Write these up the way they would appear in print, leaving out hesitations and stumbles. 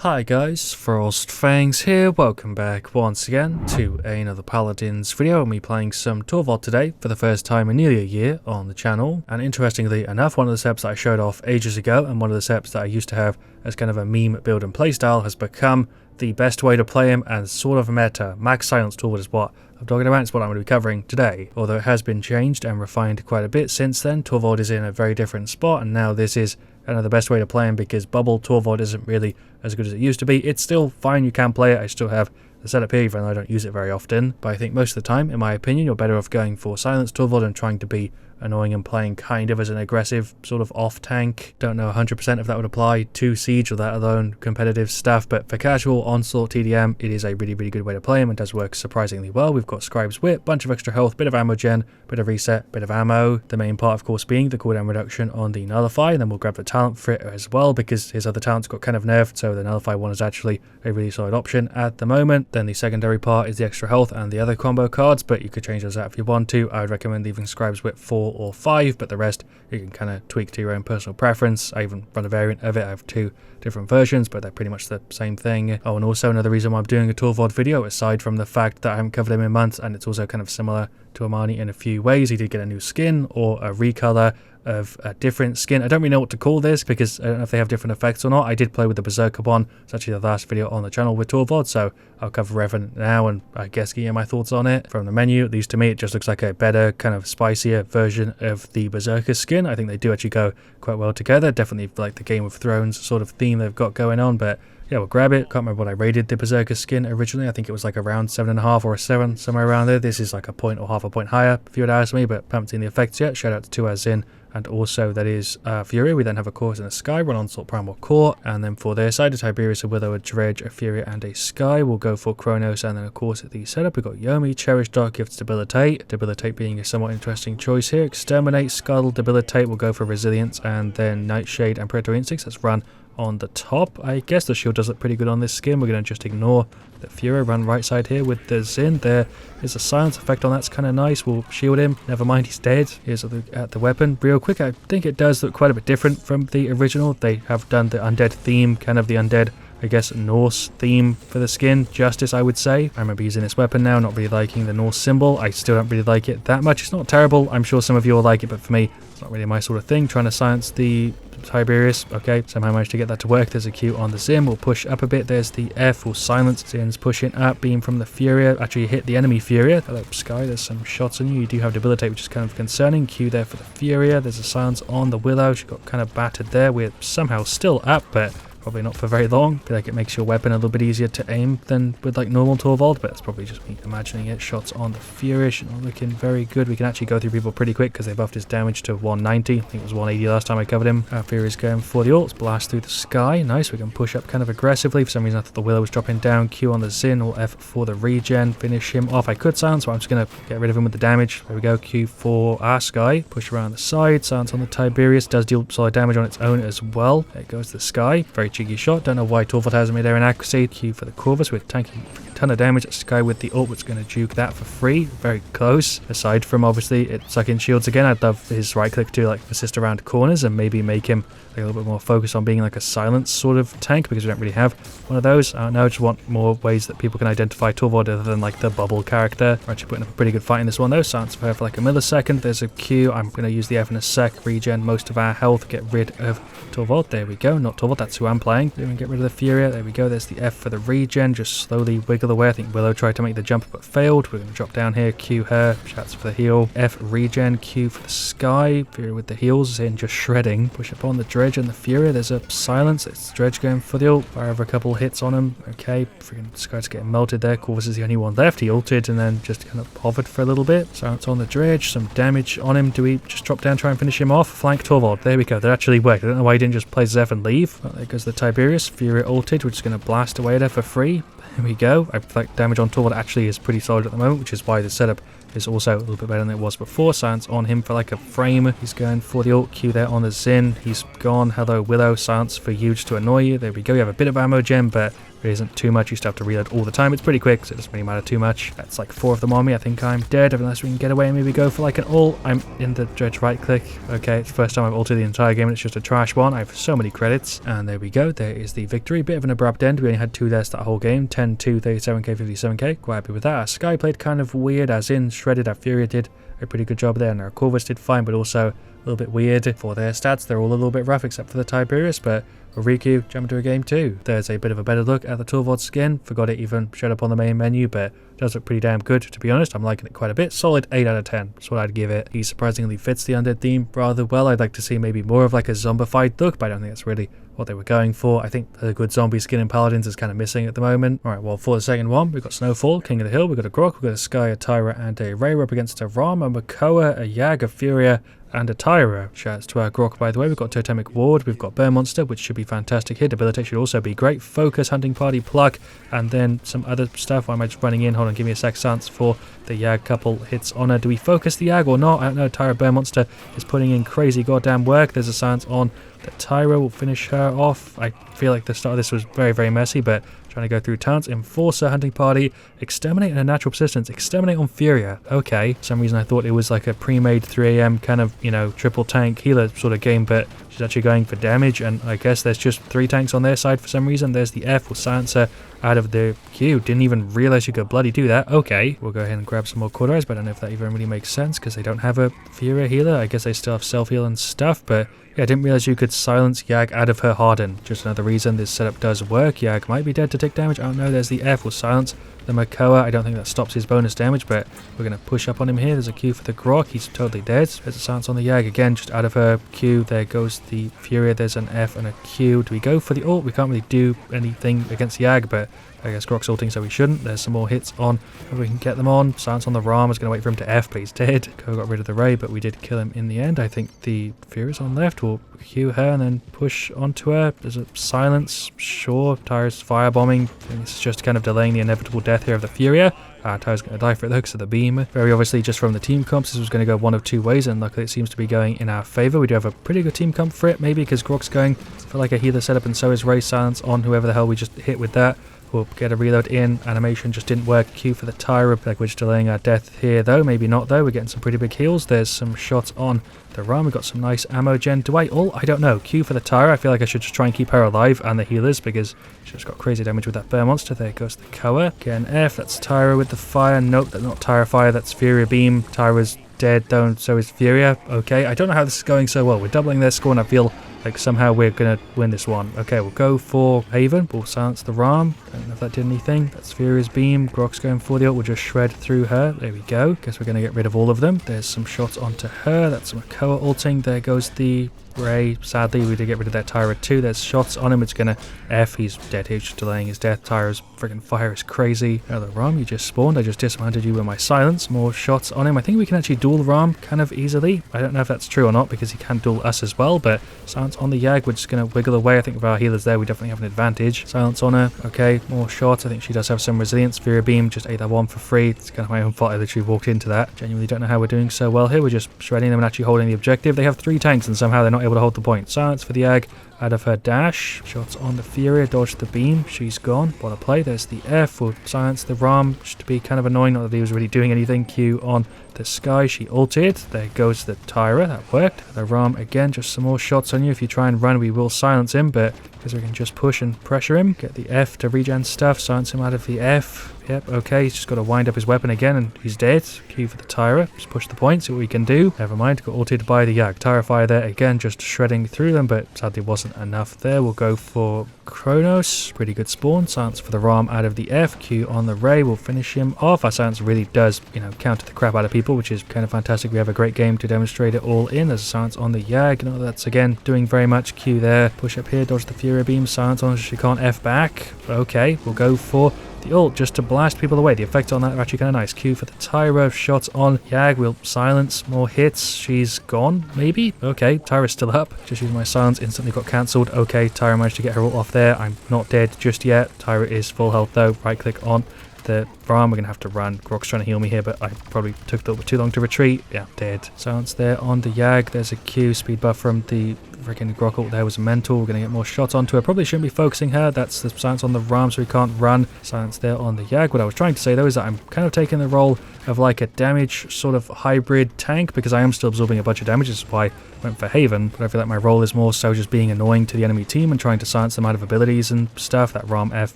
Hi guys, FrostFangs here, welcome back once again to another Paladins video. Me playing some Torvald today for the first time in nearly a year on the channel. And interestingly enough, one of the setups that I showed off ages ago and one of the setups that I used to have as kind of a meme build and playstyle has become the best way to play him and sort of meta. Max Silence Torvald is what I'm talking about. It's what I'm going to be covering today. Although it has been changed and refined quite a bit since then. Torvald is in a very different spot and now this is kind of the best way to play him because Bubble Torvald isn't really as good as it used to be. It's still fine, you can play it. I still have the setup here even though I don't use it very often. But I think most of the time, in my opinion, you're better off going for Silence Torvald and trying to be annoying and playing kind of as an aggressive sort of off tank. Don't know 100% if that would apply to Siege or that alone competitive stuff, but for casual onslaught TDM it is a really good way to play him and does work surprisingly well. We've got Scribe's Wit, bunch of extra health, bit of ammo gen, bit of reset, bit of ammo. The main part of course being the cooldown reduction on the Nullify, and then we'll grab the talent for it as well because his other talents got kind of nerfed, so the Nullify one is actually a really solid option at the moment. Then the secondary part is the extra health and the other combo cards, but you could change those out if you want to. I would recommend leaving Scribe's Wit 4 or 5, but the rest you can kind of tweak to your own personal preference. I even run a variant of it. I have two different versions, but they're pretty much the same thing. Oh, and also another reason why I'm doing a Torvald video, aside from the fact that I haven't covered him in months, and it's also kind of similar to Armani in a few ways. He did get a new skin or a recolor of a different skin. I don't really know what to call this because I don't know if they have different effects or not. I did play with the Berserker one. It's actually the last video on the channel with Torvald, so I'll cover Revenant now and I guess give you my thoughts on it. From the menu, at least to me, it just looks like a better, kind of spicier version of the Berserker skin. I think they do actually go quite well together. Definitely like the Game of Thrones sort of theme they've got going on, but yeah, we'll grab it. Can't remember what I rated the Berserker skin originally. I think it was like around 7.5 or a 7, somewhere around there. This is like a point or half a point higher, if you would ask me, but haven't seen the effects yet. Shout out to 2azin. And also that is Fury. We then have a Course and a Sky, one Onslaught Primal Core, and then for their side, a Tiberius, a Willow, a Dredge, a Fury, and a Sky. We'll go for Kronos, and then of course at the setup we've got Yomi, Cherish, Dark Gift, Debilitate. Debilitate being a somewhat interesting choice here. Exterminate, Scuttle, Debilitate. We'll go for Resilience, and then Nightshade and Predatory Instincts. Let's run on the top. I guess the shield does look pretty good on this skin. We're going to just ignore the Fury, run right side here with the Zin. There is a silence effect on that's kind of nice. We'll shield him. Never mind, he's dead. Here's at the weapon. Real quick, I think it does look quite a bit different from the original. They have done the undead theme, kind of the undead, I guess, Norse theme for the skin. Justice, I would say. I remember using this weapon now, not really liking the Norse symbol. I still don't really like it that much. It's not terrible. I'm sure some of you will like it, but for me, it's not really my sort of thing. Trying to silence the Tiberius. Okay, somehow managed to get that to work. There's a Q on the Zin. We'll push up a bit. There's the F. We'll silence. Zin's pushing up. Beam from the Furia. Actually hit the enemy Furia. Hello, Sky. There's some shots on you. You do have Debilitate, which is kind of concerning. Q there for the Furia. There's a silence on the Willow. She got kind of battered there. We're somehow still up, but probably not for very long. I feel like it makes your weapon a little bit easier to aim than with like normal Torvald, but it's probably just me imagining it. Shots on the Fury, she's not looking very good. We can actually go through people pretty quick because they buffed his damage to 190. I think it was 180 last time I covered him. Fury's going for the ults, blast through the Sky. Nice, we can push up kind of aggressively. For some reason I thought the Willow was dropping down. Q on the Zin, or F for the regen. Finish him off. I could silence, but I'm just going to get rid of him with the damage. There we go, Q for our Sky. Push around the side, silence on the Tiberius. Does deal solid damage on its own as well. There goes the Sky. Very cheeky shot. Don't know why Torvald has made there in accuracy. Q for the Corvus. We're tanking a ton of damage. Sky with the ult, which is going to juke that for free. Very close. Aside from obviously it sucking shields again, I'd love his right click to like assist around corners and maybe make him like a little bit more focused on being like a silence sort of tank because we don't really have one of those. I don't know, I just want more ways that people can identify Torvald other than like the bubble character. We're actually putting up a pretty good fight in this one though. Silence for her for like a millisecond. There's a Q. I'm going to use the F in a sec. Regen most of our health. Get rid of Torvald. There we go. Not Torvald, that's who I'm playing. Then we get rid of the Furia. There we go. There's the F for the regen. Just slowly wiggle away. I think Willow tried to make the jump but failed. We're going to drop down here. Q her. Shouts for the heal. F regen. Q for the Sky. Fury with the heals in, just shredding. Push up on the Dredge and the Fury. There's a silence. It's Dredge going for the ult. Fire over a couple hits on him. Okay. Freaking Sky's getting melted there. Corvus is the only one left. He ulted and then just kind of hovered for a little bit. Silence on the Dredge. Some damage on him. Do we just drop down, try and finish him off? Flank Torvald. There we go. That actually worked. I don't know why he didn't just play Zeph and leave. Well, there goes the Tiberius. Fury ulted. We're just going to blast away there for free. There we go. I feel like damage on Torvald actually is pretty solid at the moment, which is why the setup is also a little bit better than it was before. Silence on him for like a frame. He's going for the ult Q there on the Zin. He's gone. Hello, Willow. Silence for huge to annoy you. There we go. You have a bit of ammo gem, but it isn't too much. You still have to reload all the time. It's pretty quick, so it doesn't really matter too much. That's like 4 of them on me. I think I'm dead, unless we can get away and maybe go for like an ult. I'm in the dredge right click. Okay, it's the first time I've ulted the entire game and it's just a trash one. I have so many credits. And there we go. There is the victory. Bit of an abrupt end. We only had 2 deaths that whole game. 10-2, 37k, 57k. Quite happy with that. Our Sky played kind of weird, as in shredded. Our Furia did a pretty good job there, and our Corvus did fine, but also a little bit weird for their stats. They're all a little bit rough except for the Tiberius, but Riku jump into a game too. There's a bit of a better look at the Torvald skin. Forgot it even showed up on the main menu, but it does look pretty damn good, to be honest. I'm liking it quite a bit. Solid 8 out of 10. That's what I'd give it. He surprisingly fits the undead theme rather well. I'd like to see maybe more of like a zombified look, but I don't think that's really what they were going for. I think the good zombie skin in Paladins is kind of missing at the moment. Alright, well, for the second one, we've got Snowfall, King of the Hill, we've got a Grok, we've got a Sky, a Tyra, and a Ray. We're up against a Ram, a Makoa, a Yag, a Furia, and a Tyra. Shouts to our Grok, by the way. We've got Totemic Ward, we've got Bear Monster, which should be fantastic here. Debilitate should also be great. Focus, Hunting Party, Pluck, and then some other stuff. Why am I just running in? Hold on, give me a sec. Sans for the Yag. Couple hits on her. Do we focus the Yag or not? I don't know. Tyra Bear Monster is putting in crazy goddamn work. There's a Sans on the Tyra. Will finish her off. I feel like the start of this was very, very messy, but trying to go through taunts. Enforcer, Hunting Party, Exterminate, and a Natural Persistence. Exterminate on Furia. Okay. For some reason I thought it was like a pre-made 3 AM kind of, you know, triple tank healer sort of game, but she's actually going for damage, and I guess there's just 3 tanks on their side for some reason. There's the F. Will silence her out of the Q. Didn't even realize you could bloody do that. Okay. We'll go ahead and grab some more Cauterize, but I don't know if that even really makes sense because they don't have a Furia healer. I guess they still have self-heal and stuff, but yeah, I didn't realize you could silence Yag out of her Harden. Just another reason this setup does work. Yag might be dead to take damage. I don't know. There's the F. Will silence the Makoa. I don't think that stops his bonus damage, but we're going to push up on him here. There's a Q for the Grok. He's totally dead. There's a silence on the Yag. Again, just out of her Q. There goes the Furia. There's an F and a Q. Do we go for the ult? We can't really do anything against Yag, but I guess Grok's ulting, so we shouldn't. There's some more hits on if we can get them on. Silence on the Ram. I was going to wait for him to F, but he's dead. Got rid of the Ray, but we did kill him in the end. I think the Fury's on left. We'll Q her and then push onto her. There's a silence. Sure. Tyra's firebombing. I think this is just kind of delaying the inevitable death here of the Furia. Tyra's going to die for it though because of the beam. Very obviously, just from the team comps, this was going to go one of 2 ways, and luckily it seems to be going in our favor. We do have a pretty good team comp for it, maybe, because Grok's going for like a healer setup, and so is Ray. Silence on whoever the hell we just hit with that. We'll get a reload in. Animation just didn't work. Q for the Tyra. Like we're just delaying our death here though. Maybe not though. We're getting some pretty big heals. There's some shots on the Ram. We've got some nice ammo gen. Do I ult? I don't know. Q for the Tyra. I feel like I should just try and keep her alive and the healers because she just got crazy damage with that Bear Monster. There goes the Koa. Get an F. That's Tyra with the fire. Nope, that's not Tyra fire. That's Furia beam. Tyra's dead though, and so is Furia. Okay, I don't know how this is going so well. We're doubling their score and I feel like somehow we're going to win this one. Okay, we'll go for Haven. We'll silence the Ram. Don't know if that did anything. That's Furia's beam. Grok's going for the ult. We'll just shred through her. There we go. Guess we're going to get rid of all of them. There's some shots onto her. That's Makoa ulting. There goes the Ray. Sadly, we did get rid of that Tyra too. There's shots on him. It's going to F. He's dead. He's just delaying his death. Tyra's freaking fire is crazy. Another Ram. You just spawned. I just dismounted you with my silence. More shots on him. I think we can actually duel Ram kind of easily. I don't know if that's true or not because he can duel us as well, but silence on the Yag. We're just going to wiggle away. I think with our healers there, we definitely have an advantage. Silence on her. Okay, more shots. I think she does have some resilience. Furia beam. Just ate that one for free. It's kind of my own fault. I literally walked into that. Genuinely don't know how we're doing so well here. We're just shredding them and actually holding the objective. They have 3 tanks and somehow they're not able to hold the point. Silence for the Yag. Out of her dash. Shots on the Furia. Dodge the beam. She's gone. What a play. There's the F. We'll silence the Ram. Just to be kind of annoying. Not that he was really doing anything. Q on the Sky. She ulted. There goes the Tyra. That worked. The Ram again. Just some more shots on you. If you try and run, we will silence him, but because we can just push and pressure him. Get the F to regen stuff. Silence him out of the F. Yep, okay, he's just got to wind up his weapon again and he's dead. Q for the Tyra. Just push the point, see what we can do. Never mind, got ulted by the Yag. Tyra fire there again, just shredding through them, but sadly wasn't enough there. We'll go for Kronos. Pretty good spawn. Silence for the Ram out of the F. Q on the Ray. We'll finish him off. Our silence really does, you know, counter the crap out of people, which is kind of fantastic. We have a great game to demonstrate it all in. There's a silence on the Yag. No, that's again doing very much. Q there. Push up here, dodge the Fury beam. Silence on her. She can't F back. Okay, we'll go for the ult just to blast people away. The effects on that are actually kind of nice. Q for the Tyra. Shots on Yag. We'll silence. More hits. She's gone, maybe? Okay, Tyra's still up. Just using my silence. Instantly got cancelled. Okay, Tyra managed to get her ult off there. I'm not dead just yet. Tyra is full health though. Right click on the Braum. We're going to have to run. Grok's trying to heal me here, but I probably took a little bit too long to retreat. Yeah, dead. Silence there on the Yag. There's a Q. Speed buff from the freaking Grok ult there was mental. We're going to get more shots onto her. Probably shouldn't be focusing her. That's the silence on the Ram, so we can't run. Silence there on the Yag. What I was trying to say though is that I'm kind of taking the role of like a damage sort of hybrid tank, because I am still absorbing a bunch of damage. This is why I went for Haven, but I feel like my role is more so just being annoying to the enemy team and trying to silence them out of abilities and stuff. That Ram F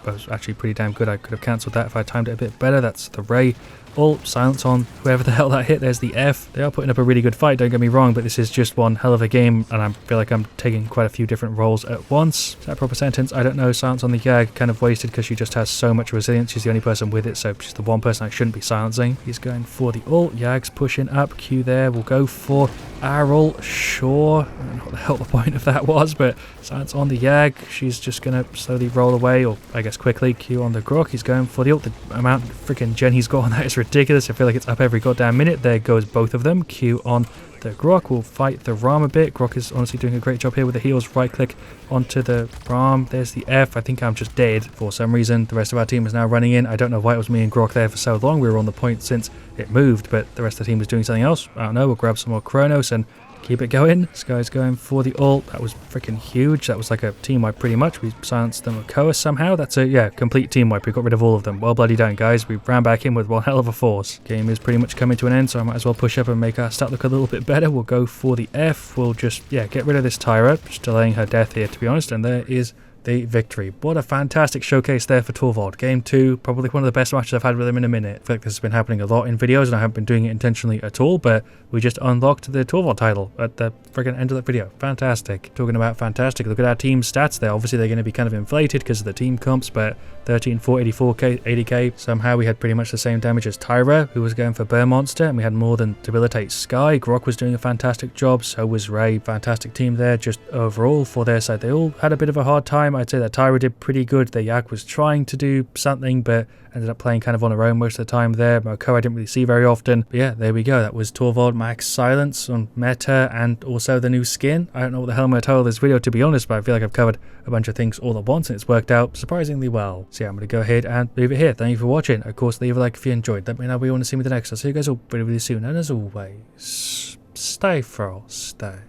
was actually pretty damn good. I could have cancelled that if I timed it a bit better. That's the Ray. Ult, silence on whoever the hell that hit. There's the F. They are putting up a really good fight, don't get me wrong, but this is just one hell of a game, and I feel like I'm taking quite a few different roles at once. Is that a proper sentence? I don't know. Silence on the Yag, kind of wasted because she just has so much resilience. She's the only person with it, so she's the one person I shouldn't be silencing. He's going for the ult. Yag's pushing up. Q there. We'll go for our ult. Sure. I don't know what the hell the point of that was, but silence on the Yag. She's just going to slowly roll away, or I guess quickly. Q on the Grok. He's going for the ult. The amount of freaking gen he's got on that is ridiculous. I feel like it's up every goddamn minute. There goes both of them. Q on the Grok. We'll fight the Ram a bit. Grok is honestly doing a great job here with the heals. Right click onto the Ram. There's the F. I think I'm just dead for some reason. The rest of our team is now running in. I don't know why it was me and Grok there for so long. We were on the point since it moved, but the rest of the team was doing something else. I don't know. We'll grab some more Chronos and keep it going. This guy's going for the ult. That was freaking huge. That was like a team wipe pretty much. We silenced them with Koa somehow. That's a, yeah, complete team wipe. We got rid of all of them. Well bloody done, guys. We ran back in with one hell of a force. Game is pretty much coming to an end, so I might as well push up and make our stat look a little bit better. We'll go for the F. We'll just, yeah, get rid of this Tyra. Just delaying her death here, to be honest. And there is the victory. What a fantastic showcase there for Torvald. Game 2, probably one of the best matches I've had with him in a minute. I feel like this has been happening a lot in videos and I haven't been doing it intentionally at all, but we just unlocked the Torvald title at the friggin' end of that video. Fantastic. Talking about fantastic, look at our team stats there. Obviously they're going to be kind of inflated because of the team comps, but 13, 4, 84k, 80k. Somehow we had pretty much the same damage as Tyra, who was going for Burn Monster, and we had more than Debilitate Sky. Grok was doing a fantastic job, so was Ray. Fantastic team there, just overall for their side. They all had a bit of a hard time. I'd say that Tyra did pretty good. The Yak was trying to do something, but ended up playing kind of on her own most of the time there. Moko I didn't really see very often. But yeah, there we go. That was Torvald Max Silence on meta and also the new skin. I don't know what the hell I'm going to title this video, to be honest, but I feel like I've covered a bunch of things all at once and it's worked out surprisingly well. So yeah, I'm going to go ahead and leave it here. Thank you for watching. Of course, leave a like if you enjoyed. Let me know what you want to see me the next. I'll see you guys all really, really soon. And as always, stay frosty.